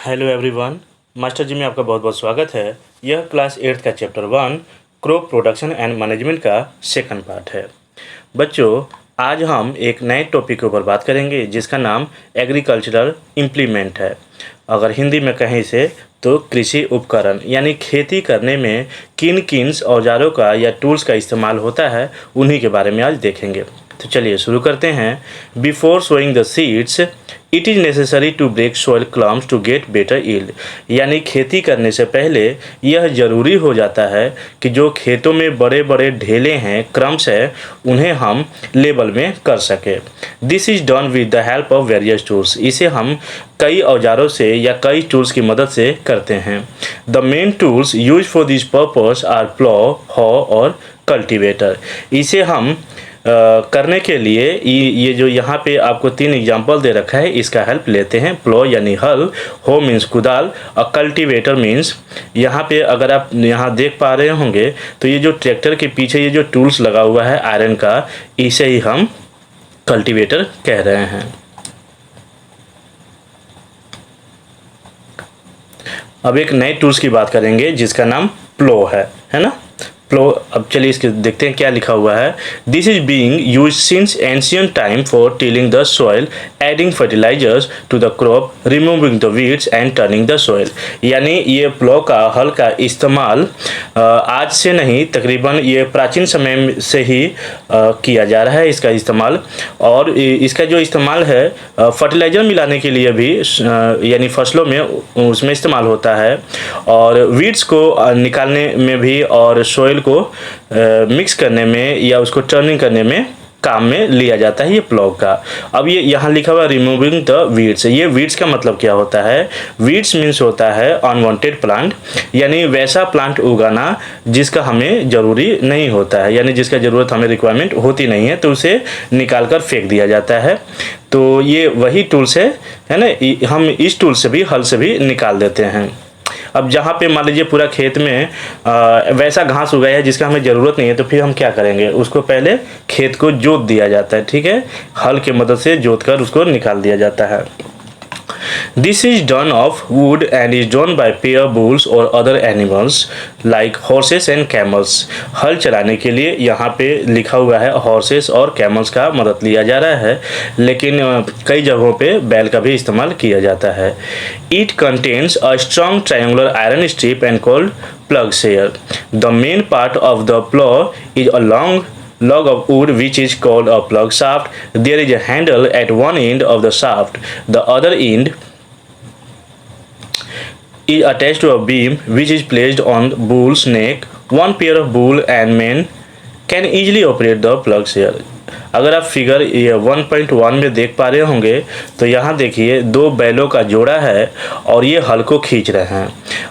Hello everyone, master जी में आपका बहुत बहुत स्वागत है। यह क्लास 8 का chapter 1 crop production and management का सेकंड पार्ट है। बच्चों, आज हम एक नए टॉपिक के ऊपर बात करेंगे जिसका नाम एग्रीकल्चरल इम्प्लीमेंट है। अगर हिंदी में कहें इसे तो कृषि उपकरण, यानी खेती करने में किन किन औजारों का या टूल्स का इस्तेमाल होता है, उन्हीं के बारे में आज देखेंगे। तो चलिए शुरू करते हैं। Before sowing the seeds it is necessary to break soil clumps to get better yield, यानी खेती करने से पहले यह ज़रूरी हो जाता है कि जो खेतों में बड़े बड़े ढेले हैं, क्रम्स है, उन्हें हम लेबल में कर सकें। This is done with the help of various tools. इसे हम कई औजारों से या कई टूल्स की मदद से करते हैं। The main tools use for this purpose are plough, hoe और कल्टीवेटर। इसे हम करने के लिए ये जो यहाँ पे आपको 3 एग्जाम्पल दे रखा है, इसका हेल्प लेते हैं। प्लॉ यानी हल, हो मीन्स कुदाल और कल्टीवेटर मीन्स, यहाँ पे अगर आप यहाँ देख पा रहे होंगे तो ये जो ट्रैक्टर के पीछे ये जो टूल्स लगा हुआ है आयरन का, इसे ही हम कल्टीवेटर कह रहे हैं। अब एक नए टूल्स की बात करेंगे जिसका नाम प्लो है ना। प्लो, अब चलिए इसके देखते हैं क्या लिखा हुआ है। This is being use since ancient time for tilling the soil, adding fertilizers to the crop, removing the weeds and turning the soil. यानी ये प्लो का हल का इस्तेमाल आज से नहीं, तकरीबन ये प्राचीन समय से ही किया जा रहा है इसका इस्तेमाल। और इसका जो इस्तेमाल है फर्टिलाइज़र मिलाने के लिए भी, यानी फसलों में उसमें इस्तेमाल होता है, और वीड्स को निकालने में भी, और सॉइल को मिक्स करने में या उसको टर्निंग करने में काम में लिया जाता है ये प्लॉ का। अब ये यहाँ लिखा हुआ रिमूविंग द वीड्स। ये वीड्स का मतलब क्या होता है? वीड्स मीन्स होता है अनवांटेड प्लांट, यानी वैसा प्लांट उगाना जिसका हमें ज़रूरी नहीं होता है, यानी जिसका ज़रूरत हमें रिक्वायरमेंट होती नहीं है, तो उसे निकाल कर फेंक दिया जाता है। तो ये वही टूल्स है ना। हम इस टूल से भी, हल से भी निकाल देते हैं। अब जहाँ पे मान लीजिए पूरा खेत में वैसा घास उगाया है जिसका हमें ज़रूरत नहीं है, तो फिर हम क्या करेंगे? उसको पहले खेत को जोत दिया जाता है, ठीक है, हल की मदद से जोत कर उसको निकाल दिया जाता है। This is done of wood and is drawn by pair bulls or other animals like horses and camels. हल चलाने के लिए यहाँ पे लिखा हुआ है horses और camels का मदद लिया जा रहा है, लेकिन कई जगहों पे बैल का भी इस्तेमाल किया जाता है। It contains a strong triangular iron strip and called plug shear. The main part of the plow is a long log of wood which is called a plug shaft. There is a handle at one end of the shaft. The other end is attached to a beam which is placed on the bull's neck. One pair of bull and men can easily operate the plug shear. अगर आप figure ये 1.1 में देख पा रहे होंगे तो यहाँ देखिए 2 बैलों का जोड़ा है और ये हल को खींच रहे हैं।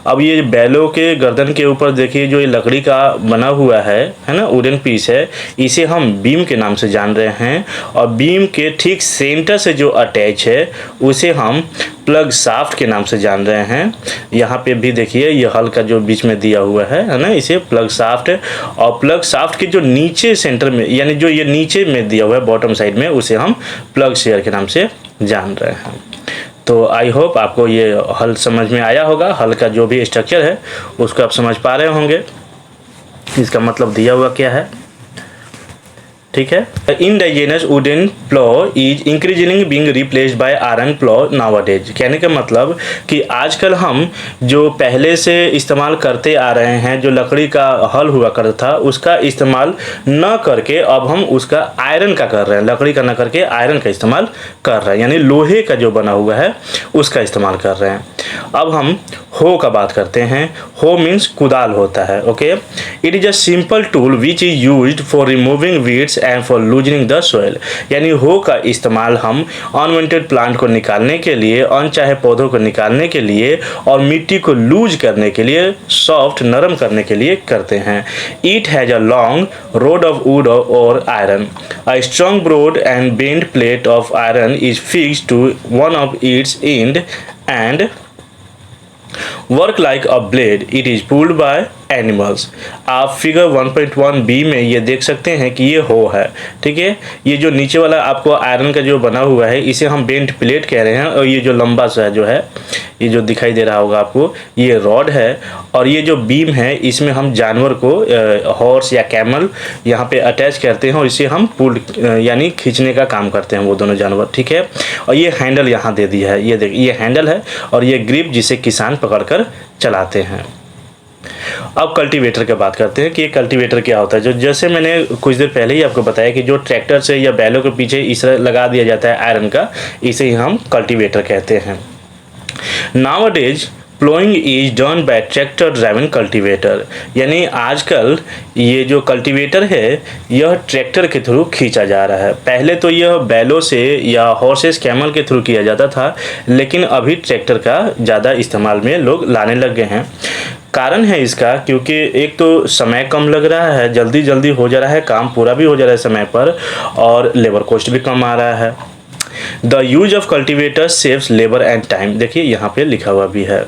अब ये बैलों के गर्दन के ऊपर देखिए जो ये लकड़ी का बना हुआ है ना, वुडन पीस है, इसे हम बीम के नाम से जान रहे हैं। और बीम के ठीक सेंटर से जो अटैच है उसे हम प्लग शाफ्ट के नाम से जान रहे हैं। यहाँ पे भी देखिए ये हल का जो बीच में दिया हुआ है ना, इसे प्लग शाफ्ट है। और प्लग शाफ्ट के जो नीचे सेंटर में, यानी जो ये नीचे में दिया हुआ है बॉटम साइड में, उसे हम प्लग शेयर के नाम से जान रहे हैं। तो आई होप आपको ये हल समझ में आया होगा। हल का जो भी स्ट्रक्चर है उसको आप समझ पा रहे होंगे, इसका मतलब दिया हुआ क्या है, ठीक है। Indigenous wooden plough is increasingly being replaced by iron plough nowadays. कहने का मतलब कि आजकल हम जो पहले से इस्तेमाल करते आ रहे हैं, जो लकड़ी का हल हुआ करता था, उसका इस्तेमाल न करके अब हम उसका आयरन का कर रहे हैं, लकड़ी का न करके आयरन का इस्तेमाल कर रहे हैं, यानी लोहे का जो बना हुआ है उसका इस्तेमाल कर रहे हैं। अब हम हो का बात करते हैं। हो मीन्स कुदाल होता है, okay. It is a simple tool which is used for removing weeds and for loosening the soil. यानी हो का इस्तेमाल हम अनवांटेड प्लांट को निकालने के लिए, अनचाहे पौधों को निकालने के लिए और मिट्टी को लूज करने के लिए, सॉफ्ट नरम करने के लिए करते हैं। It has a long rod of wood और iron. A strong broad and bend plate of iron is fixed to one of its end work like a blade, it is pulled by animals. आप figure 1.1b में ये देख सकते हैं कि ये हो है, ठीक है। ये जो नीचे वाला आपको आयरन का जो बना हुआ है इसे हम बेंट प्लेट कह रहे हैं, और ये जो लंबा सा जो है, ये जो दिखाई दे रहा होगा आपको, ये रॉड है। और ये जो बीम है इसमें हम जानवर को हॉर्स या कैमल यहाँ पे अटैच करते हैं और इसे हम पुल यानी खींचने का काम करते हैं वो दोनों जानवर, ठीक है। और ये हैंडल यहाँ दे दिया है, ये देखिए ये हैंडल है, और ये ग्रिप जिसे किसान पकड़कर चलाते हैं। अब कल्टीवेटर की बात करते हैं कि ये कल्टीवेटर क्या होता है। जो जैसे मैंने कुछ देर पहले ही आपको बताया कि जो ट्रैक्टर से या बैलों के पीछे इस लगा दिया जाता है आयरन का, इसे ही हम कल्टीवेटर कहते हैं। Nowadays ploughing is done by tractor driven cultivator, यानी आजकल ये जो कल्टीवेटर है यह ट्रैक्टर के थ्रू खींचा जा रहा है। पहले तो यह बैलों से या हॉर्सेस कैमल के थ्रू किया जाता था, लेकिन अभी ट्रैक्टर का ज़्यादा इस्तेमाल में लोग लाने लग गए हैं। कारण है इसका क्योंकि एक तो समय कम लग रहा है, जल्दी जल्दी हो जा रहा है, काम पूरा भी हो जा रहा है समय पर, और लेबर कॉस्ट भी कम आ रहा है। The use of cultivator saves labour and time, देखिए यहाँ पे लिखा हुआ भी है।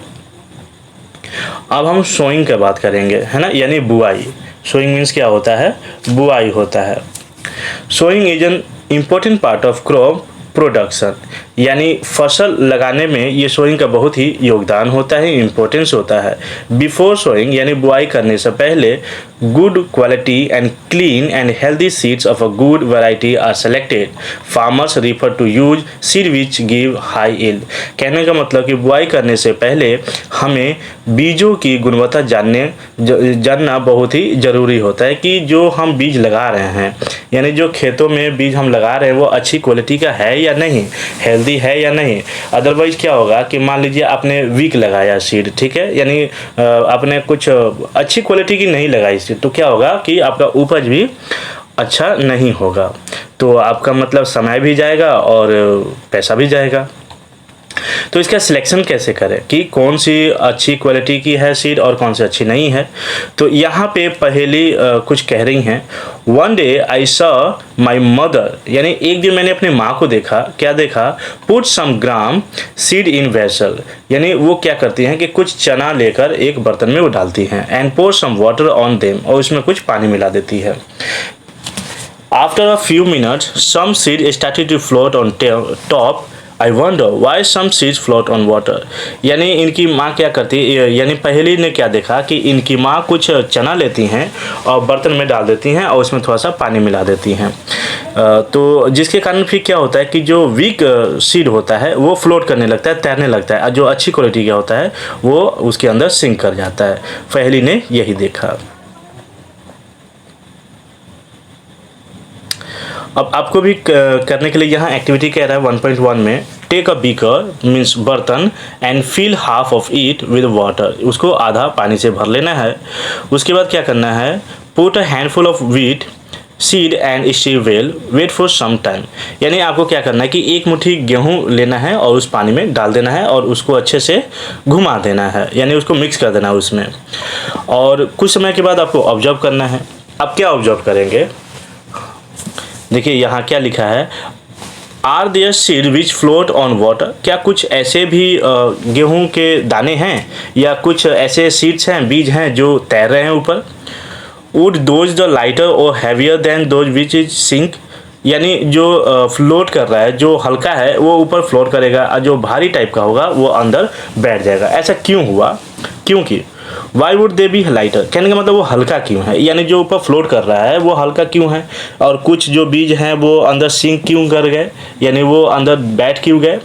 अब हम सोइंग की बात करेंगे, है ना, यानी बुआई। सोइंग मीन्स क्या होता है, बुआई होता है। Sowing is an important part of crop production, यानी फसल लगाने में ये सोइंग का बहुत ही योगदान होता है, इम्पोर्टेंस होता है। बिफोर सोइंग यानी बुआई करने से पहले good quality and clean and healthy seeds of a good variety are selected. Farmers refer to use seed which give high yield. कहने का मतलब कि बुआई करने से पहले हमें बीजों की गुणवत्ता जानना बहुत ही ज़रूरी होता है कि जो हम बीज लगा रहे हैं, यानी जो खेतों में बीज हम लगा रहे हैं वो अच्छी क्वालिटी का है या नहीं, हेल्दी है या नहीं। अदरवाइज़ क्या होगा कि मान लीजिए आपने वीक लगाया सीड, ठीक है, यानी आपने कुछ अच्छी क्वालिटी की नहीं लगाई सीड, तो क्या होगा कि आपका उपज भी अच्छा नहीं होगा, तो आपका मतलब समय भी जाएगा और पैसा भी जाएगा। तो इसका सिलेक्शन कैसे करें कि कौन सी अच्छी क्वालिटी की है सीड और कौन सी अच्छी नहीं है। तो यहाँ पे पहेली कुछ कह रही हैं। One day I saw my mother, यानी एक दिन मैंने अपनी माँ को देखा, क्या देखा, put some gram seed in vessel, यानी वो क्या करती हैं कि कुछ चना लेकर एक बर्तन में वो डालती हैं, and pour some water on them, और उसमें कुछ पानी मिला देती है। After a few minutes, some seed started to float on top. I wonder why some seeds float on water. यानी इनकी माँ क्या करती है, यानी पहेली ने क्या देखा कि इनकी माँ कुछ चना लेती हैं और बर्तन में डाल देती हैं और उसमें थोड़ा सा पानी मिला देती हैं। तो जिसके कारण फिर क्या होता है कि जो वीक सीड होता है वो फ्लोट करने लगता है, तैरने लगता है, और जो अच्छी क्वालिटी का होता है वो उसके अंदर सिंक कर जाता है। पहेली ने यही देखा। अब आपको भी करने के लिए यहाँ एक्टिविटी कह रहा है 1.1 में, टेक अ बीकर मीन्स बर्तन and fill half of it with water, उसको आधा पानी से भर लेना है। उसके बाद क्या करना है, put a handful of wheat seed and stir well, wait for some time, यानी आपको क्या करना है कि एक मुट्ठी गेहूँ लेना है और उस पानी में डाल देना है और उसको अच्छे से घुमा देना है, यानी उसको मिक्स कर देना है उसमें, और कुछ समय के बाद आपको ऑब्जर्व करना है। अब क्या ऑब्जर्व करेंगे, देखिए यहाँ क्या लिखा है, are there seed which float on water, क्या कुछ ऐसे भी गेहूं के दाने हैं या कुछ ऐसे सीड्स हैं, बीज हैं जो तैर रहे हैं ऊपर। वुड दोज द लाइटर और heavier than those which is sink, यानी जो फ्लोट कर रहा है, जो हल्का है वो ऊपर फ्लोट करेगा और जो भारी टाइप का होगा वो अंदर बैठ जाएगा। ऐसा क्यों हुआ, क्योंकि why would they B lighter, कहने का मतलब वो हल्का क्यों है, यानी जो ऊपर फ्लोट कर रहा है वो हल्का क्यों है, और कुछ जो बीज हैं वो अंदर सिंक क्यों कर गए, यानी वो अंदर बैठ क्यों गए।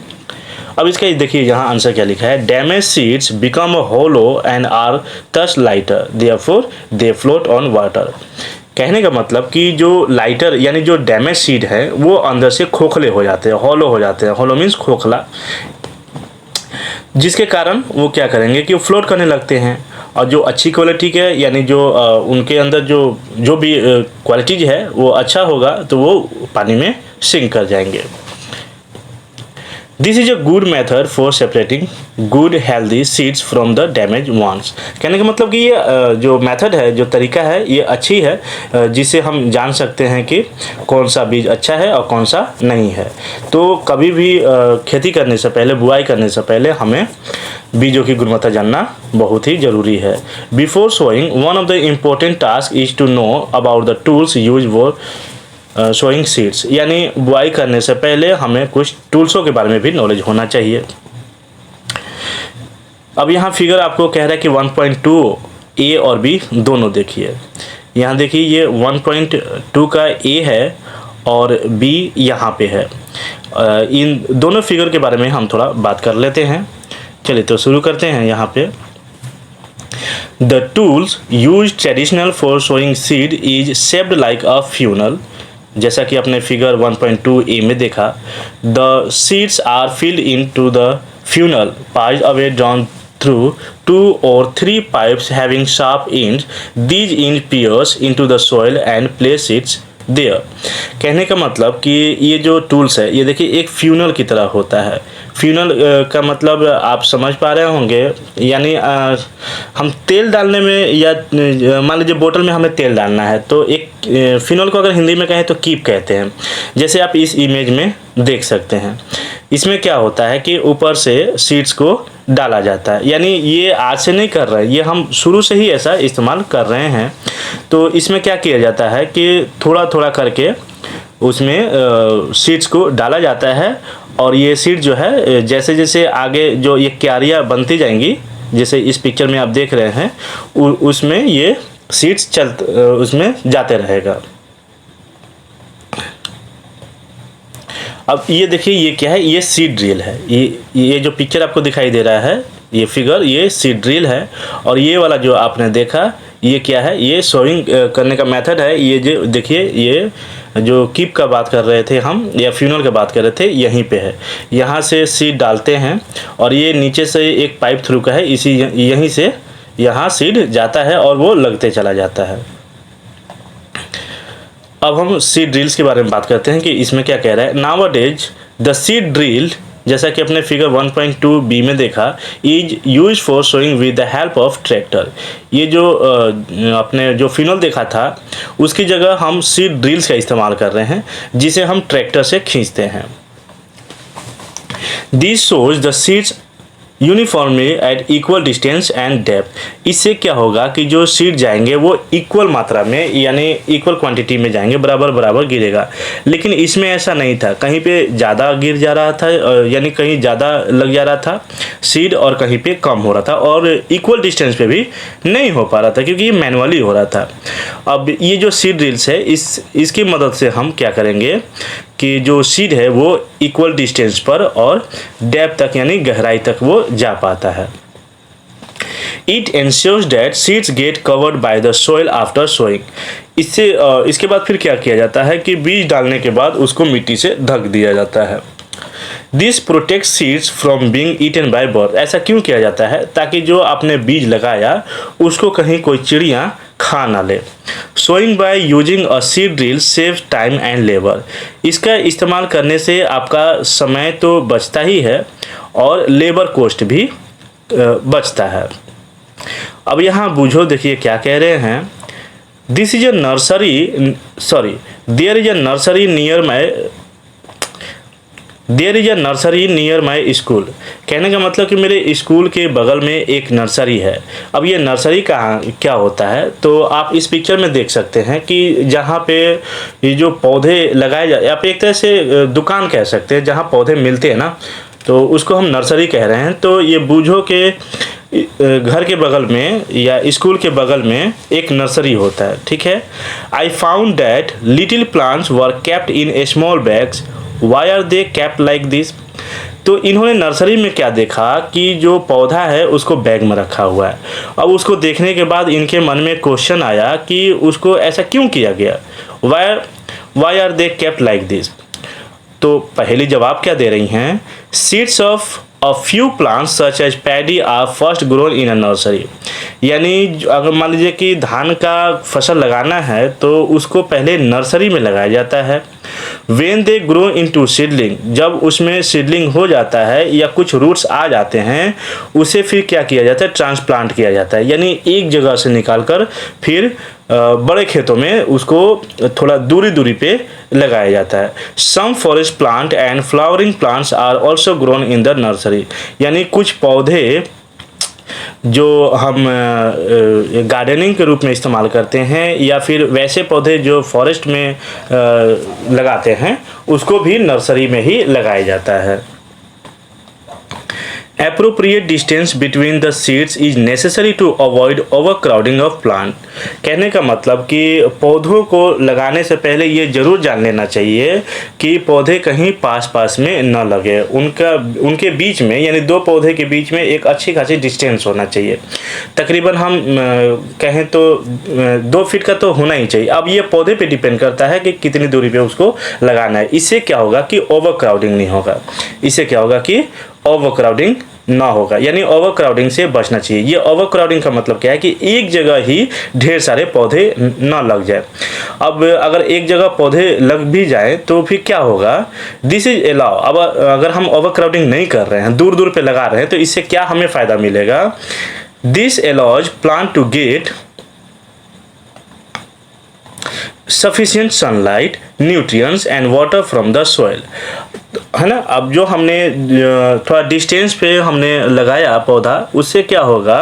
अब इसका देखिए यहाँ आंसर क्या लिखा है, damage seeds become hollow and are thus lighter therefore they float on water. कहने का मतलब कि जो लाइटर यानी जो डैमेज सीड है वो अंदर से खोखले हो जाते हैं, हॉलो हो जाते हैं, हॉलो मीन्स खोखला, जिसके कारण वो क्या करेंगे कि वो फ्लोट करने लगते हैं। और जो अच्छी क्वालिटी के यानी जो उनके अंदर जो भी क्वालिटीज है वो अच्छा होगा तो वो पानी में सिंक कर जाएंगे। This is a good method for separating good healthy seeds from the damage ones. कहने का मतलब कि ये जो मेथड है, जो तरीका है, ये अच्छी है, जिससे हम जान सकते हैं कि कौन सा बीज अच्छा है और कौन सा नहीं है। तो कभी भी खेती करने से पहले, बुआई करने से पहले हमें बीजों की गुणवत्ता जानना बहुत ही ज़रूरी है। Before sowing one of the important task is to know about the tools use for sowing seeds, यानी बुआई करने से पहले हमें कुछ टूल्सों के बारे में भी नॉलेज होना चाहिए। अब यहाँ फिगर आपको कह रहा है कि 1.2 ए और बी दोनों देखिए। यहाँ देखिए ये 1.2 का ए है और बी यहाँ पे है। इन दोनों फिगर के बारे में हम थोड़ा बात कर लेते हैं। चलिए तो शुरू करते हैं। यहाँ पे the tools use traditional for sowing seed is shaped like a funnel. जैसा कि आपने फिगर 1.2 ए में देखा, the seeds are filled in to the funnel pipes away drawn through 2 or 3 pipes having sharp ends. These ends pierce into the soil and place it there. कहने का मतलब कि ये जो टूल्स है ये देखिए एक फ्यूनल की तरह होता है। फ्यूनल का मतलब आप समझ पा रहे होंगे, यानी हम तेल डालने में या मान लीजिए बोतल में हमें तेल डालना है तो एक फ्यूनल को अगर हिंदी में कहें तो कीप कहते हैं। जैसे आप इस इमेज में देख सकते हैं, इसमें क्या होता है कि ऊपर से सीड्स को डाला जाता है, यानी ये आज से नहीं कर रहे हैं, ये हम शुरू से ही ऐसा इस्तेमाल कर रहे हैं। तो इसमें क्या किया जाता है कि थोड़ा थोड़ा करके उसमें सीड्स को डाला जाता है और ये सीड जो है जैसे जैसे आगे जो ये क्यारियाँ बनती जाएंगी, जैसे इस पिक्चर में आप देख रहे हैं, उसमें ये सीड्स उसमें जाते रहेगा। अब ये देखिए ये क्या है, ये सीड ड्रिल है। ये जो पिक्चर आपको दिखाई दे रहा है ये फिगर, ये सीड ड्रिल है। और ये वाला जो आपने देखा ये क्या है, ये सोइंग करने का मेथड है। ये जो देखिए ये जो कीप का बात कर रहे थे हम या फ्यूनल का बात कर रहे थे, यहीं पे है। यहाँ से सीड डालते हैं और ये नीचे से एक पाइप थ्रू का है, इसी यहीं से यहाँ सीड जाता है और वो लगते चला जाता है। अब हम सीड ड्रिल्स के बारे में बात करते हैं कि इसमें क्या कह रहा है। नाउअडेज द सीड ड्रिल, जैसा कि अपने फिगर 1.2 बी में देखा, is use for sowing with the help of tractor. ये जो अपने जो फ्यूनल देखा था उसकी जगह हम सीड ड्रिल्स का इस्तेमाल कर रहे हैं, जिसे हम ट्रैक्टर से खींचते हैं। This shows the seeds uniformly eight equal distance and depth. इससे क्या होगा कि जो सीड जाएंगे वो इक्वल मात्रा में यानी इक्वल क्वांटिटी में जाएंगे, बराबर बराबर गिरेगा। लेकिन इसमें ऐसा नहीं था, कहीं पे ज़्यादा गिर जा रहा था, यानी कहीं ज़्यादा लग जा रहा था सीड और कहीं पे कम हो रहा था, और इक्वल डिस्टेंस पे भी नहीं हो पा रहा था क्योंकि ये मैनुअली हो रहा था। अब ये जो सीड ड्रिल्स है इसकी मदद से हम क्या करेंगे कि जो सीड है वो इक्वल डिस्टेंस पर और डेप्थ तक यानी गहराई तक वो जा पाता है। It ensures that seeds get covered by the soil after sowing. इसके बाद फिर क्या किया जाता है कि बीज डालने के बाद उसको मिट्टी से ढक दिया जाता है। This protects seeds from being eaten by birds. ऐसा क्यों किया जाता है? ताकि जो आपने बीज लगाया उसको कहीं कोई चिड़िया खा ना ले। Sowing by using a seed drill saves time and labor. इसका इस्तेमाल करने से आपका समय तो बचता ही है और लेबर कॉस्ट भी बचता है। अब यहाँ बूझो, देखिए क्या कह रहे हैं। This is a nursery, sorry, there is a nursery near my school. कहने का मतलब कि मेरे स्कूल के बगल में एक नर्सरी है। अब ये नर्सरी कहाँ क्या होता है, तो आप इस पिक्चर में देख सकते हैं कि जहाँ पे ये जो पौधे लगाए जाए, आप एक तरह से दुकान कह सकते हैं, जहाँ पौधे मिलते हैं ना, तो उसको हम नर्सरी कह रहे हैं। तो ये बूझो के घर के बगल में या स्कूल के बगल में एक नर्सरी होता है, ठीक है। I found that little plants were kept in a small bags. Why are they kept like this. तो इन्होंने नर्सरी में क्या देखा कि जो पौधा है उसको बैग में रखा हुआ है। अब उसको देखने के बाद इनके मन में क्वेश्चन आया कि उसको ऐसा क्यों किया गया, why are they kept like this. तो पहली जवाब क्या दे रही हैं, seeds of A few plants such as paddy are first grown in a nursery. यानी अगर मान लीजिए कि धान का फसल लगाना है तो उसको पहले नर्सरी में लगाया जाता है। When they grow into seedling, जब उसमें सीडलिंग हो जाता है या कुछ रूट्स आ जाते हैं, उसे फिर क्या किया जाता है, ट्रांसप्लांट किया जाता है। यानी एक जगह से निकालकर फिर बड़े खेतों में उसको थोड़ा दूरी पे लगाया जाता है। Some forest plant and flowering plants are also grown in the nursery. यानी कुछ पौधे जो हम गार्डनिंग के रूप में इस्तेमाल करते हैं या फिर वैसे पौधे जो फॉरेस्ट में लगाते हैं उसको भी नर्सरी में ही लगाया जाता है। Appropriate distance between the seeds is necessary to avoid overcrowding of plant। कहने का मतलब कि पौधों को लगाने से पहले ये जरूर जान लेना चाहिए कि पौधे कहीं पास पास में न लगे, उनके बीच में यानी दो पौधे के बीच में एक अच्छी खासी डिस्टेंस होना चाहिए। तकरीबन हम कहें तो 2 फीट का तो होना ही चाहिए। अब ये पौधे पे डिपेंड करता है कि कितनी दूरी पे उसको लगाना है। इससे क्या होगा कि ओवरक्राउडिंग नहीं होगा, इससे क्या होगा कि ओवरक्राउडिंग ना होगा, यानी ओवरक्राउडिंग से बचना चाहिए। ये ओवरक्राउडिंग का मतलब क्या है कि एक जगह ही ढेर सारे पौधे ना लग जाए। अब अगर एक जगह पौधे लग भी जाए तो फिर क्या होगा, दिस इज अलाउ। अब अगर हम ओवरक्राउडिंग नहीं कर रहे हैं, दूर दूर पे लगा रहे हैं, तो इससे क्या हमें फ़ायदा मिलेगा, this allows plant to get sufficient sunlight, nutrients and water from the soil, है ना। अब जो हमने थोड़ा डिस्टेंस पे हमने लगाया पौधा, उससे क्या होगा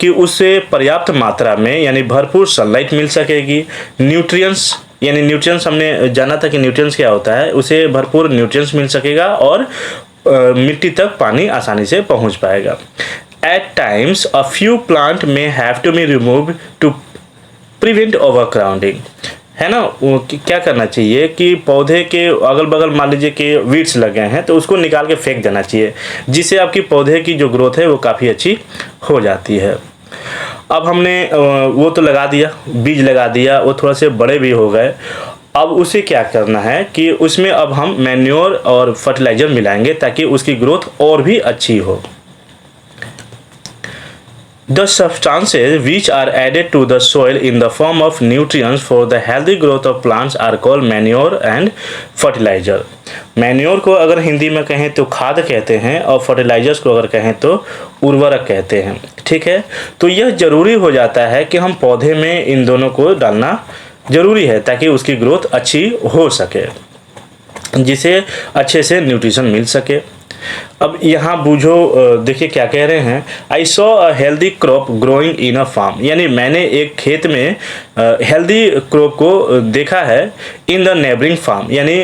कि उससे पर्याप्त मात्रा में यानी भरपूर सनलाइट मिल सकेगी। न्यूट्रिएंट्स यानी न्यूट्रिएंट्स हमने जाना था कि न्यूट्रिएंट्स क्या होता है, उसे भरपूर न्यूट्रिएंट्स मिल सकेगा और मिट्टी तक पानी आसानी से पहुंच पाएगा। At times a few plant may have to be removed to prevent overcrowding, है ना। क्या करना चाहिए कि पौधे के अगल बगल मान लीजिए कि वीड्स लगे हैं तो उसको निकाल के फेंक देना चाहिए, जिससे आपकी पौधे की जो ग्रोथ है वो काफ़ी अच्छी हो जाती है। अब हमने वो तो लगा दिया, बीज लगा दिया, वो थोड़ा से बड़े भी हो गए। अब उसे क्या करना है कि उसमें अब हम मैन्योर और फर्टिलाइज़र मिलाएंगे ताकि उसकी ग्रोथ और भी अच्छी हो। The substances which are added to the soil in the form of nutrients for the healthy growth of plants are called manure and fertilizer। Manure को अगर हिंदी में कहें तो खाद कहते हैं और फर्टिलाइजर्स को अगर कहें तो उर्वरक कहते हैं, ठीक है। तो यह ज़रूरी हो जाता है कि हम पौधे में इन दोनों को डालना ज़रूरी है ताकि उसकी ग्रोथ अच्छी हो सके, जिसे अच्छे से न्यूट्रिशन मिल सके। अब यहाँ बूझो, देखिए क्या कह रहे हैं, I saw a healthy crop growing in a farm, यानी मैंने एक खेत में हेल्दी क्रॉप को देखा है इन द नेबरिंग फार्म, यानी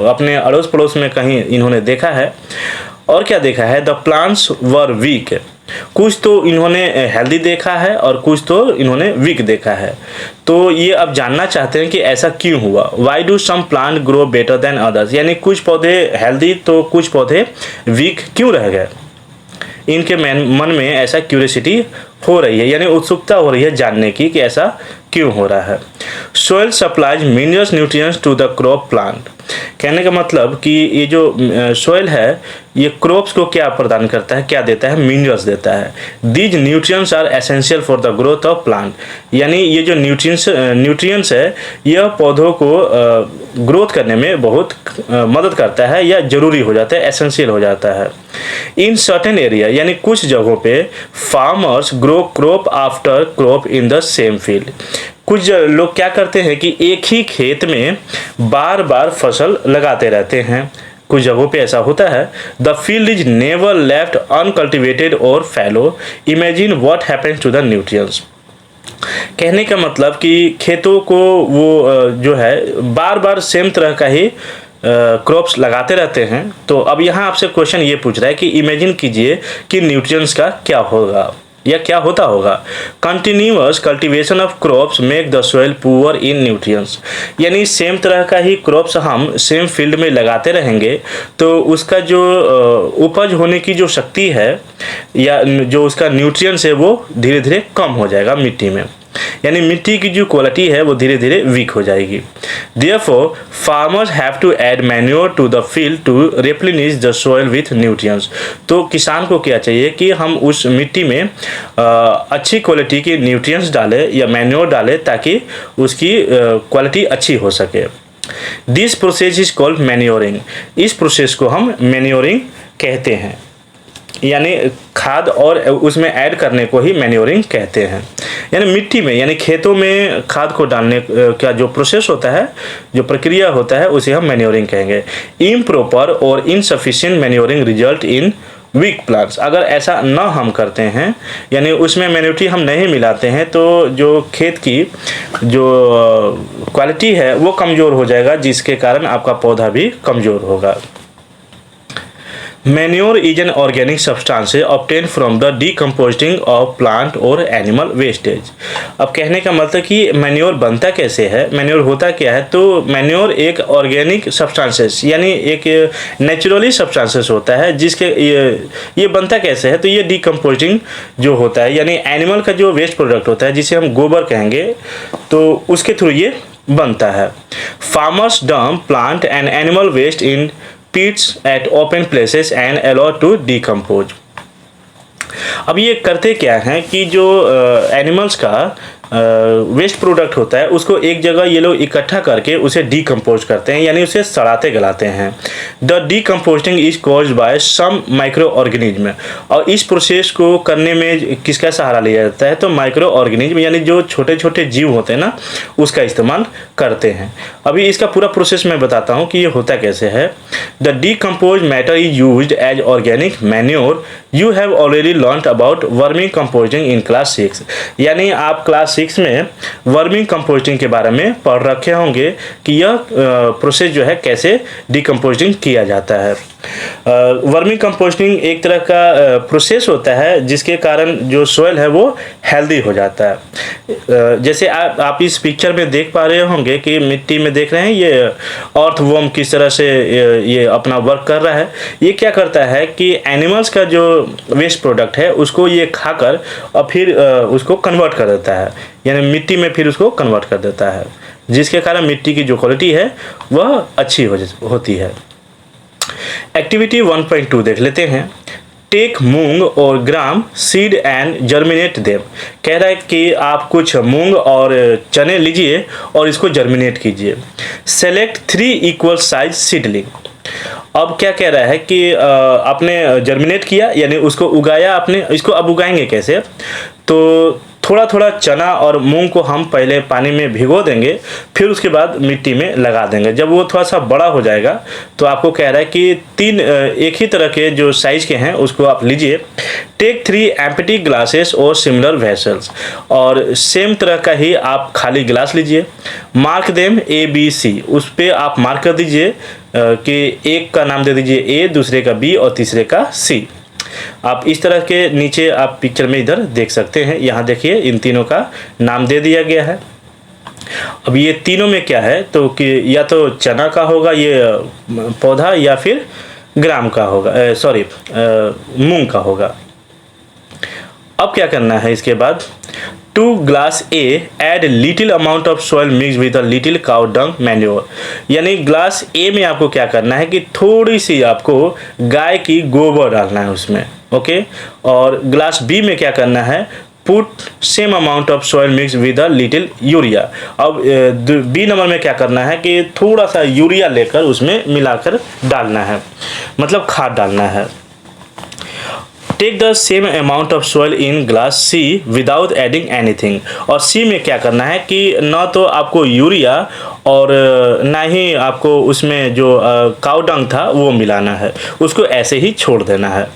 अपने अड़ोस पड़ोस में कहीं इन्होंने देखा है। और क्या देखा है, द प्लांट्स वर वीक, कुछ तो इन्होंने हेल्दी देखा है और कुछ तो इन्होंने वीक देखा है। तो ये अब जानना चाहते हैं कि ऐसा क्यों हुआ। Why do some plant grow better than others, यानी कुछ पौधे हेल्दी तो कुछ पौधे वीक क्यों रह गए। इनके मन में ऐसा क्यूरियोसिटी हो रही है, यानी उत्सुकता हो रही है जानने की कि ऐसा क्यों हो रहा है। Soil supplies minerals nutrients to the crop plant, कहने का मतलब कि ये जो सोयल है ये क्रॉप्स को क्या प्रदान करता है, क्या देता है, मिनरल्स देता है। These nutrients are essential for the growth of plant, यानी ये जो न्यूट्रिएंट्स है यह पौधों को ग्रोथ करने में बहुत मदद करता है या ज़रूरी हो जाता है, एसेंशियल हो जाता है। इन सर्टेन एरिया, यानी कुछ जगहों पे farmers grow crop after crop in the same field, कुछ लोग क्या करते हैं कि एक ही खेत में बार बार फसल लगाते रहते हैं। कुछ जगहों पे ऐसा होता है। The field is never left uncultivated और fallow, imagine what happens to the nutrients, कहने का मतलब कि खेतों को वो जो है बार बार सेम तरह का ही क्रॉप्स लगाते रहते हैं। तो अब यहाँ आपसे क्वेश्चन ये पूछ रहा है कि इमेजिन कीजिए कि न्यूट्रिएंट्स का क्या होगा या क्या होता होगा। Continuous cultivation of crops make the soil poor in nutrients, यानी सेम तरह का ही क्रॉप्स हम सेम फील्ड में लगाते रहेंगे तो उसका जो उपज होने की जो शक्ति है या जो उसका न्यूट्रिएंट्स है वो धीरे धीरे कम हो जाएगा मिट्टी में, यानी मिट्टी की जो क्वालिटी है वो धीरे धीरे वीक हो जाएगी। Therefore, farmers have to add manure to the field to replenish the soil with nutrients। तो किसान को क्या चाहिए कि हम उस मिट्टी में अच्छी क्वालिटी की न्यूट्रिएंट्स डालें या मैन्योर डालें ताकि उसकी क्वालिटी अच्छी हो सके। This process is called manuring, इस प्रोसेस को हम मैन्योरिंग कहते हैं, यानी खाद और उसमें ऐड करने को ही मैन्योरिंग कहते हैं। यानी मिट्टी में यानी खेतों में खाद को डालने का जो प्रोसेस होता है, जो प्रक्रिया होता है, उसे हम मैन्योरिंग कहेंगे। इम्प्रॉपर और insufficient manuring result in weak plants. अगर ऐसा ना हम करते हैं, यानी उसमें मैन्योर हम नहीं मिलाते हैं, तो जो खेत की जो क्वालिटी है वो कमज़ोर हो जाएगा, जिसके कारण आपका पौधा भी कमज़ोर होगा। Manure is an organic substance obtained from the decomposing of plant or animal wastage। अब कहने का मतलब कि मैन्योर बनता कैसे है, मैन्योर होता क्या है। तो मैन्योर एक ऑर्गेनिक सब्सटेंसेस यानी एक नेचुरली सब्सटेंसेस होता है, जिसके ये बनता कैसे है। तो ये डिकम्पोजिंग जो होता है, यानी एनिमल का जो वेस्ट प्रोडक्ट होता है, जिसे हम गोबर कहेंगे, तो उसके थ्रू ये बनता है। Farmers dump plant and animal waste in pits at open places and allow to decompose। अब ये करते क्या हैं कि जो एनिमल्स का वेस्ट प्रोडक्ट होता है, उसको एक जगह ये लोग इकट्ठा करके उसे डिकम्पोज करते हैं, यानी उसे सड़ाते गलाते हैं। The decomposing is caused by some micro organism. और इस प्रोसेस को करने में किसका सहारा लिया जाता है, तो माइक्रो ऑर्गेनिज्म यानी जो छोटे छोटे जीव होते हैं ना, उसका इस्तेमाल करते हैं। अभी इसका पूरा प्रोसेस मैं बताता हूँ कि ये होता कैसे है। The decompose matter is used as organic manure. You have already learn about vermicomposting in class 6। यानी आप क्लास 6 में वर्मिंग कंपोजिंग के बारे में पढ़ रखे होंगे कि यह प्रोसेस जो है कैसे डिकम्पोजिंग किया जाता है। वर्मिंग कंपोस्टिंग एक तरह का प्रोसेस होता है जिसके कारण जो सोयल है वो हेल्दी हो जाता है। जैसे आप इस पिक्चर में देख पा रहे होंगे कि मिट्टी में देख रहे हैं ये अर्थवर्म किस तरह से ये अपना वर्क कर रहा है। ये क्या करता है कि एनिमल्स का जो वेस्ट प्रोडक्ट है उसको ये खाकर और फिर उसको कन्वर्ट कर देता है, यानी मिट्टी में फिर उसको कन्वर्ट कर देता है, जिसके कारण मिट्टी की जो क्वालिटी है वह अच्छी होती है। एक्टिविटी 1.2 देख लेते हैं। टेक मूंग और ग्राम सीड एंड जर्मिनेट देम। कह रहा है कि आप कुछ मूंग और चने लीजिए और इसको जर्मिनेट कीजिए। Select 3 equal size seedling. अब क्या कह रहा है कि आपने जर्मिनेट किया यानी उसको उगाया आपने। इसको अब उगाएंगे कैसे, तो थोड़ा थोड़ा चना और मूंग को हम पहले पानी में भिगो देंगे, फिर उसके बाद मिट्टी में लगा देंगे। जब वो थोड़ा सा बड़ा हो जाएगा तो आपको कह रहा है कि 3 एक ही तरह के जो साइज के हैं उसको आप लीजिए। टेक 3 एम्प्टी ग्लासेस और सिमिलर वेसल्स। और सेम तरह का ही आप खाली गिलास लीजिए। Mark them ABC। उस पर आप मार्क कर दीजिए कि एक का नाम दे दीजिए A, दूसरे का B और तीसरे का C। आप इस तरह के नीचे आप पिक्चर में इधर देख सकते हैं। यहाँ देखिए इन तीनों का नाम दे दिया गया है। अब ये तीनों में क्या है तो कि या तो चना का होगा ये पौधा या फिर ग्राम का होगा, सॉरी मूंग का होगा। अब क्या करना है इसके बाद, to glass A add little amount of soil mix with a little cow dung manure. यानी ग्लास A में आपको क्या करना है कि थोड़ी सी आपको गाय की गोबर डालना है उसमें, ओके। और ग्लास B में क्या करना है, put same amount of soil mix with a little urea. अब B नंबर में क्या करना है कि थोड़ा सा यूरिया लेकर उसमें मिलाकर डालना है, मतलब खाद डालना है। Take the same amount of soil in glass C without adding anything. और C में क्या करना है कि ना तो आपको यूरिया और ना ही आपको उसमें जो काउ डंग था वो मिलाना है, उसको ऐसे ही छोड़ देना है।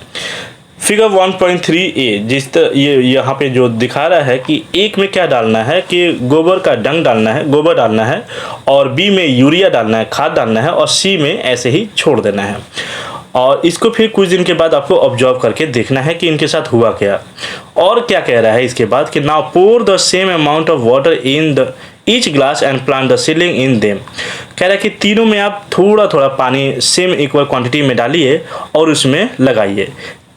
फिगर 1.3a ये यहाँ पे जो दिखा रहा है कि एक में क्या डालना है कि गोबर का डंग डालना है, गोबर डालना है, और B में यूरिया डालना है, खाद डालना है, और C में ऐसे ही छोड़ देना है। और इसको फिर कुछ दिन के बाद आपको ऑब्जर्व करके देखना है कि इनके साथ हुआ क्या। और क्या कह रहा है इसके बाद कि now pour the same amount of water in the each glass and plant the seedling in them. कह रहा है कि तीनों में आप थोड़ा थोड़ा पानी सेम इक्वल क्वांटिटी में डालिए और उसमें लगाइए।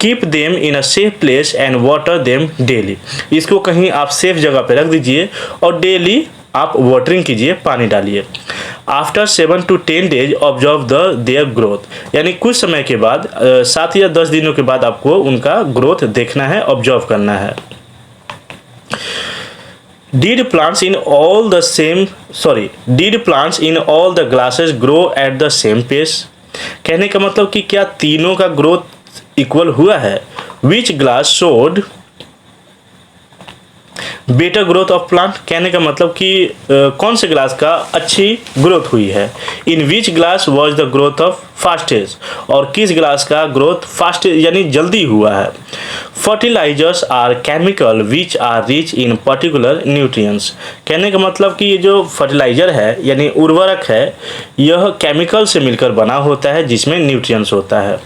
Keep them in a safe place and water them daily. इसको कहीं आप सेफ जगह पे रख दीजिए और डेली आप वाटरिंग कीजिए, पानी डालिए। After 7 to 10 days observe their growth. यानी कुछ समय के बाद 7 या 10 दिनों के बाद आपको उनका ग्रोथ देखना है, ऑब्जर्व करना है। Did plants in all the glasses grow at the same pace? कहने का मतलब कि क्या तीनों का ग्रोथ इक्वल हुआ है। Which glass showed better growth of plant, कहने का मतलब कि कौन से ग्लास का अच्छी ग्रोथ हुई है। In which glass was the growth of fastest, और किस ग्लास का ग्रोथ फास्ट यानी जल्दी हुआ है। Fertilizers are chemical which are rich in particular nutrients, कहने का मतलब कि ये जो फर्टिलाइजर है यानी उर्वरक है, यह केमिकल से मिलकर बना होता है जिसमें न्यूट्रिएंट्स होता है।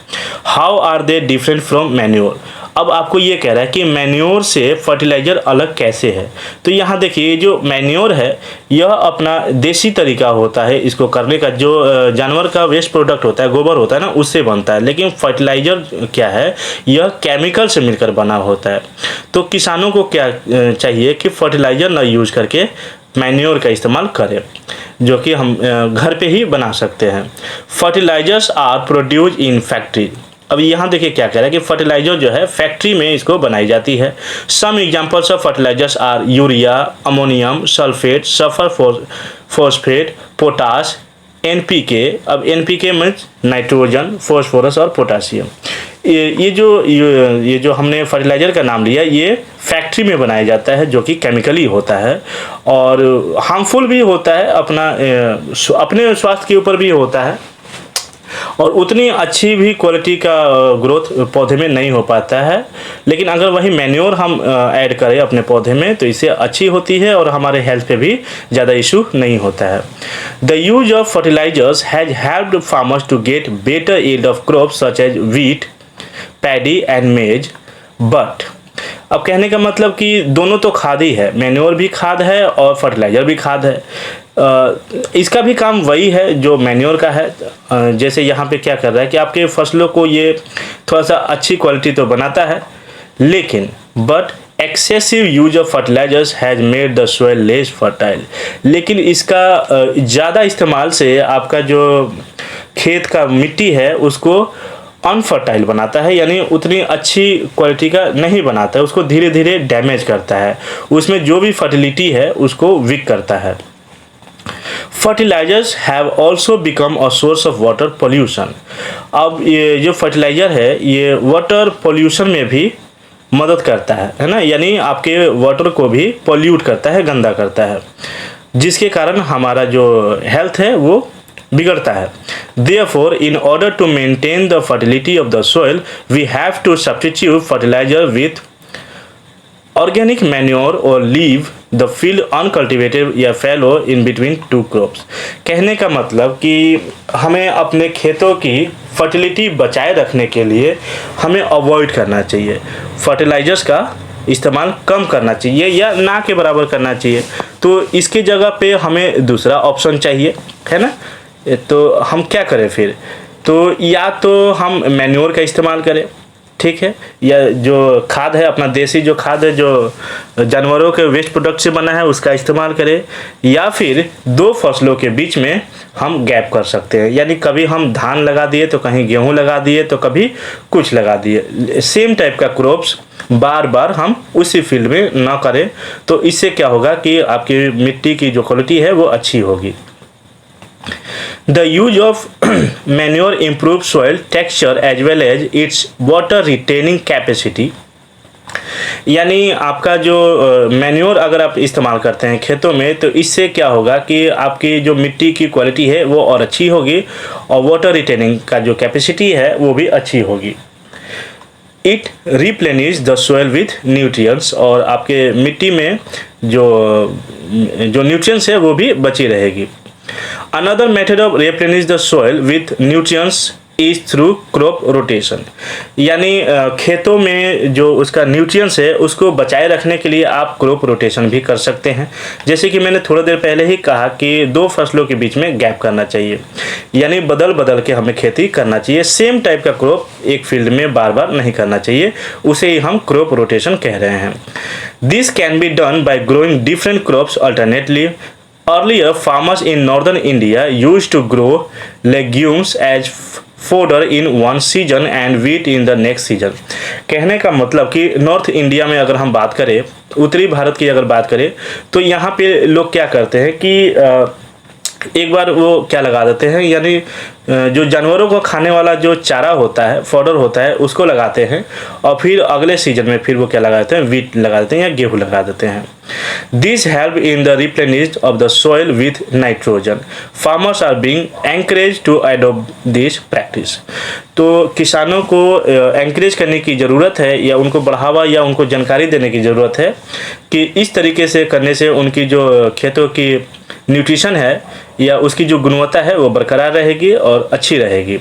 How are they different from manure, अब आपको ये कह रहा है कि मैन्योर से फर्टिलाइज़र अलग कैसे है। तो यहाँ देखिए जो मैन्योर है यह अपना देसी तरीका होता है इसको करने का, जो जानवर का वेस्ट प्रोडक्ट होता है, गोबर होता है ना, उससे बनता है। लेकिन फर्टिलाइज़र क्या है, यह केमिकल से मिलकर बना होता है। तो किसानों को क्या चाहिए कि फर्टिलाइज़र ना यूज करके मैन्योर का इस्तेमाल करें, जो कि हम घर पे ही बना सकते हैं। Fertilizers are produce in factory, अब यहाँ देखिए क्या कह रहा है कि फर्टिलाइजर जो है फैक्ट्री में इसको बनाई जाती है। Some examples of fertilizers are urea, ammonium sulphate, sulphur phosphate, potash, NPK. अब एनपीके मीन्स नाइट्रोजन, फॉस्फोरस और पोटासियम। ये जो हमने फर्टिलाइज़र का नाम लिया, ये फैक्ट्री में बनाया जाता है जो कि केमिकली होता है और हार्मफुल भी होता है, अपने स्वास्थ्य के ऊपर भी होता है और उतनी अच्छी भी क्वालिटी का ग्रोथ पौधे में नहीं हो पाता है। लेकिन अगर वही मैन्योर हम ऐड करें अपने पौधे में तो इससे अच्छी होती है और हमारे हेल्थ पे भी ज़्यादा इशू नहीं होता है। The use of fertilizers has helped farmers to get better yield of crops such as wheat, paddy and maize, but अब कहने का मतलब कि दोनों तो खाद ही है, मैन्योर भी खाद है और फर्टिलाइज़र भी खाद है। इसका भी काम वही है जो मैन्योर का है। जैसे यहाँ पे क्या कर रहा है कि आपके फसलों को ये थोड़ा सा अच्छी क्वालिटी तो बनाता है, लेकिन but excessive use of fertilizers has made the soil less fertile, लेकिन इसका ज़्यादा इस्तेमाल से आपका जो खेत का मिट्टी है उसको अनफर्टाइल बनाता है, यानी उतनी अच्छी क्वालिटी का नहीं बनाता है, उसको धीरे धीरे डैमेज करता है, उसमें जो भी फर्टिलिटी है उसको वीक करता है। Fertilizers have also become a source of water pollution, अब ये जो फर्टिलाइज़र है ये वाटर पोल्यूशन में भी मदद करता है ना, यानी आपके वाटर को भी पोल्यूट करता है, गंदा करता है, जिसके कारण हमारा जो हेल्थ है वो बिगड़ता है। Therefore, in order to maintain the fertility of the soil, we have to substitute fertilizer with organic manure or leave the field uncultivated या fallow in between two crops। कहने का मतलब कि हमें अपने खेतों की फर्टिलिटी बचाए रखने के लिए हमें अवॉइड करना चाहिए, फर्टिलाइजर्स का इस्तेमाल कम करना चाहिए या ना के बराबर करना चाहिए। तो इसकी जगह पे हमें दूसरा ऑप्शन चाहिए, है ना। तो हम क्या करें फिर, तो या तो हम मैन्योर का इस्तेमाल करें, ठीक है, या जो खाद है अपना देसी जो खाद है जो जानवरों के वेस्ट प्रोडक्ट से बना है उसका इस्तेमाल करें, या फिर दो फसलों के बीच में हम गैप कर सकते हैं, यानी कभी हम धान लगा दिए तो कहीं गेहूं लगा दिए तो कभी कुछ लगा दिए, सेम टाइप का क्रॉप्स बार बार हम उसी फील्ड में ना करें। तो इससे क्या होगा कि आपकी मिट्टी की जो क्वालिटी है वो अच्छी होगी। The use of manure improves soil texture as well as its water retaining capacity, यानी आपका जो मैन्योर अगर आप इस्तेमाल करते हैं खेतों में तो इससे क्या होगा कि आपकी जो मिट्टी की क्वालिटी है वो और अच्छी होगी और वाटर रिटेनिंग का जो कैपेसिटी है वो भी अच्छी होगी। It replenish the soil with nutrients, और आपके मिट्टी में जो न्यूट्रिएंट्स है वो भी बची रहेगी। Another method of replenish the soil with nutrients is through crop rotation, यानी खेतों में जो उसका न्यूट्रिएंट्स है उसको बचाए रखने के लिए आप क्रॉप रोटेशन भी कर सकते हैं। जैसे कि मैंने थोड़ा देर पहले ही कहा कि दो फसलों के बीच में गैप करना चाहिए, यानी बदल बदल के हमें खेती करना चाहिए, सेम टाइप का क्रॉप एक फील्ड में बार बार नहीं करना चाहिए, उसे ही हम क्रॉप रोटेशन कह रहे हैं। This can be done by growing different crops alternately. Earlier, farmers in northern India used to grow legumes as fodder in one season and wheat in the next season। कहने का मतलब कि north India में अगर हम बात करें, उत्तरी भारत की अगर बात करें तो यहाँ पे लोग क्या करते हैं कि एक बार वो क्या लगा देते हैं, यानी जो जानवरों को खाने वाला जो चारा होता है, फॉडर होता है, उसको लगाते हैं और फिर अगले सीजन में फिर वो क्या लगा देते हैं, वीट लगा देते हैं या गेहूँ लगा देते हैं। This help in the replenish of the soil with nitrogen. Farmers are being encourage to adopt this practice. तो किसानों को एनकरेज करने की ज़रूरत है, या उनको बढ़ावा या उनको जानकारी देने की ज़रूरत है कि इस तरीके से करने से उनकी जो खेतों की न्यूट्रिशन है या उसकी जो गुणवत्ता है वो बरकरार रहेगी और अच्छी रहेगी।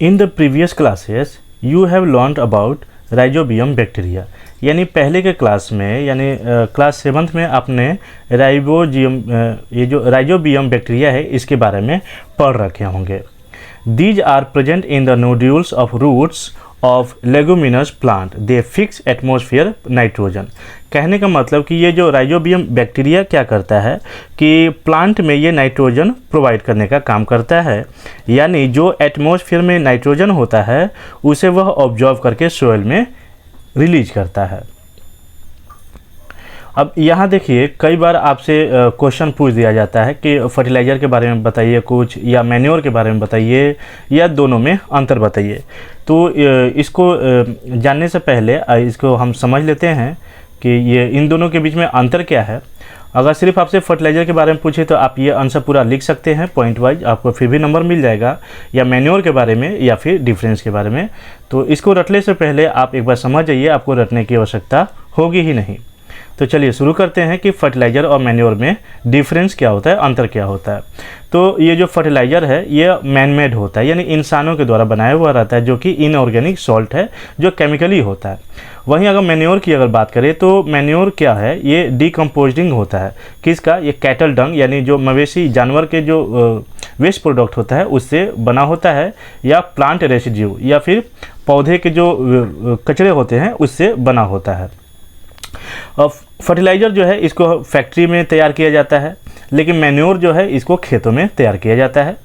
In the previous classes you have learned about rhizobium bacteria. यानी पहले के क्लास में, यानी क्लास 7th में आपने ये जो राइजोबियम बैक्टीरिया है इसके बारे में पढ़ रखे होंगे। These are present in the nodules of roots of leguminous plant, they fix atmosphere nitrogen. कहने का मतलब कि ये जो राइजोबियम बैक्टीरिया क्या करता है कि प्लांट में ये नाइट्रोजन प्रोवाइड करने का काम करता है, यानी जो एटमॉस्फेयर में नाइट्रोजन होता है उसे वह ऑब्जर्व करके सोइल में रिलीज करता है। अब यहाँ देखिए, कई बार आपसे क्वेश्चन पूछ दिया जाता है कि फर्टिलाइज़र के बारे में बताइए कुछ, या मैन्योर के बारे में बताइए, या दोनों में अंतर बताइए। तो इसको जानने से पहले इसको हम समझ लेते हैं कि ये इन दोनों के बीच में अंतर क्या है। अगर सिर्फ आपसे फर्टिलाइज़र के बारे में पूछे तो आप ये आंसर पूरा लिख सकते हैं पॉइंट वाइज, आपको फिर भी नंबर मिल जाएगा, या मैन्योर के बारे में या फिर डिफरेंस के बारे में। तो इसको रटने से पहले आप एक बार समझ जाइए, आपको रटने की आवश्यकता होगी ही नहीं। तो चलिए शुरू करते हैं कि फर्टिलाइज़र और मैन्योर में डिफरेंस क्या होता है, अंतर क्या होता है। तो ये जो फर्टिलाइज़र है ये मैन मेड होता है, यानी इंसानों के द्वारा बनाया हुआ रहता है, जो कि इनऑर्गेनिक सॉल्ट है, जो केमिकली होता है। वहीं अगर मैन्योर की अगर बात करें तो मैन्योर क्या है, ये डिकम्पोजिंग होता है। किसका? ये कैटल डंग, यानी जो मवेशी जानवर के जो वेस्ट प्रोडक्ट होता है उससे बना होता है, या प्लांट रेसिड्यू या फिर पौधे के जो कचरे होते हैं उससे बना होता है। फर्टिलाइज़र जो है इसको फैक्ट्री में तैयार किया जाता है, लेकिन मैन्योर जो है इसको खेतों में तैयार किया जाता है।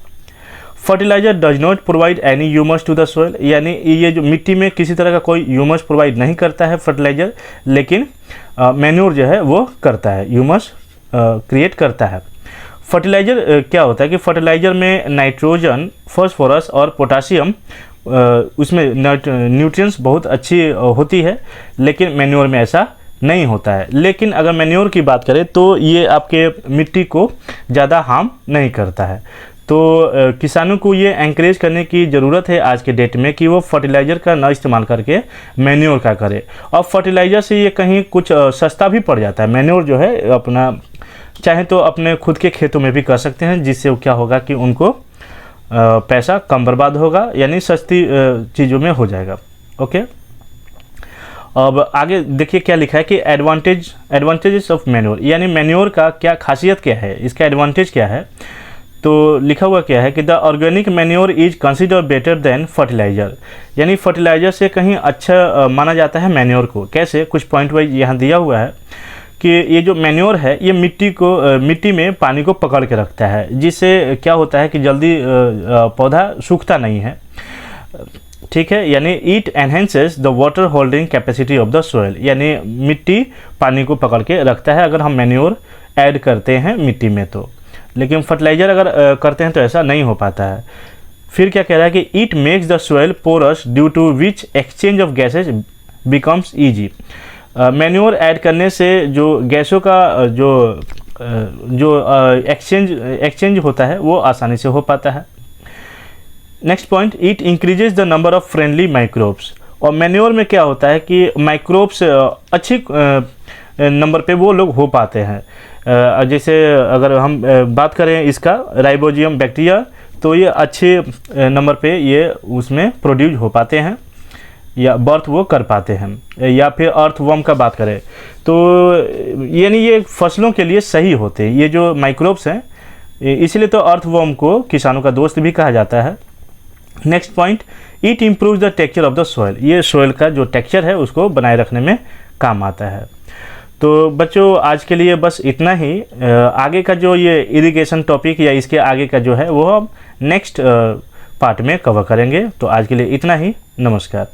Fertilizer does not provide any humus to the soil, यानी ये जो मिट्टी में किसी तरह का कोई ह्यूमस प्रोवाइड नहीं करता है फर्टिलाइज़र, लेकिन मैन्योर जो है वो करता है, ह्यूमस क्रिएट करता है। फर्टिलाइज़र क्या होता है कि फर्टिलाइज़र में नाइट्रोजन, फॉस्फोरस और पोटासियम, उसमें न्यूट्रिएंट्स बहुत अच्छी होती है, लेकिन मैन्योर में ऐसा नहीं होता है। लेकिन अगर मैन्योर की बात करें तो ये आपके मिट्टी को ज़्यादा हार्म नहीं करता है। तो किसानों को ये एनकरेज करने की ज़रूरत है आज के डेट में कि वो फर्टिलाइज़र का ना इस्तेमाल करके मैन्योर का करे। और फर्टिलाइज़र से ये कहीं कुछ सस्ता भी पड़ जाता है। मैन्योर जो है अपना चाहे तो अपने खुद के खेतों में भी कर सकते हैं, जिससे क्या होगा कि उनको पैसा कम बर्बाद होगा, यानी सस्ती चीज़ों में हो जाएगा। ओके, अब आगे देखिए क्या लिखा है कि एडवांटेजेस ऑफ मैन्योर, यानी मैन्योर का क्या खासियत क्या है, इसका एडवांटेज क्या है। तो लिखा हुआ क्या है कि the organic manure is consider better than fertiliser, यानी फर्टिलाइज़र से कहीं अच्छा माना जाता है मैन्योर को। कैसे? कुछ पॉइंट वाइज यहाँ दिया हुआ है कि ये जो मैन्योर है ये मिट्टी में पानी को पकड़ के रखता है, जिससे क्या होता है कि जल्दी पौधा सूखता नहीं है। ठीक है, यानी it enhances the water holding capacity of the soil, यानी मिट्टी पानी को पकड़ के रखता है अगर हम मैन्योर ऐड करते हैं मिट्टी में तो। लेकिन फर्टिलाइज़र अगर करते हैं तो ऐसा नहीं हो पाता है। फिर क्या कह रहा है कि it makes the soil porous due to which exchange of gases becomes easy. Manure add करने से जो गैसों का जो एक्सचेंज होता है वो आसानी से हो पाता है। Next point, it increases the number of friendly microbes. और मैन्योर में क्या होता है कि माइक्रोब्स अच्छी नंबर पे वो लोग हो पाते हैं। जैसे अगर हम बात करें इसका राइजोबियम बैक्टीरिया, तो ये अच्छे नंबर पे ये उसमें प्रोड्यूस हो पाते हैं या बर्थ वो कर पाते हैं। या फिर अर्थवर्म का बात करें तो यानी ये फसलों के लिए सही होते हैं ये जो माइक्रोब्स हैं, इसलिए तो अर्थवर्म को किसानों का दोस्त भी कहा जाता है। Next point, it improve the texture of the soil, ये सॉइल का जो टेक्सचर है उसको बनाए रखने में काम आता है। तो बच्चों आज के लिए बस इतना ही। आगे का जो ये इरिगेशन टॉपिक या इसके आगे का जो है वो हम नेक्स्ट पार्ट में कवर करेंगे। तो आज के लिए इतना ही, नमस्कार।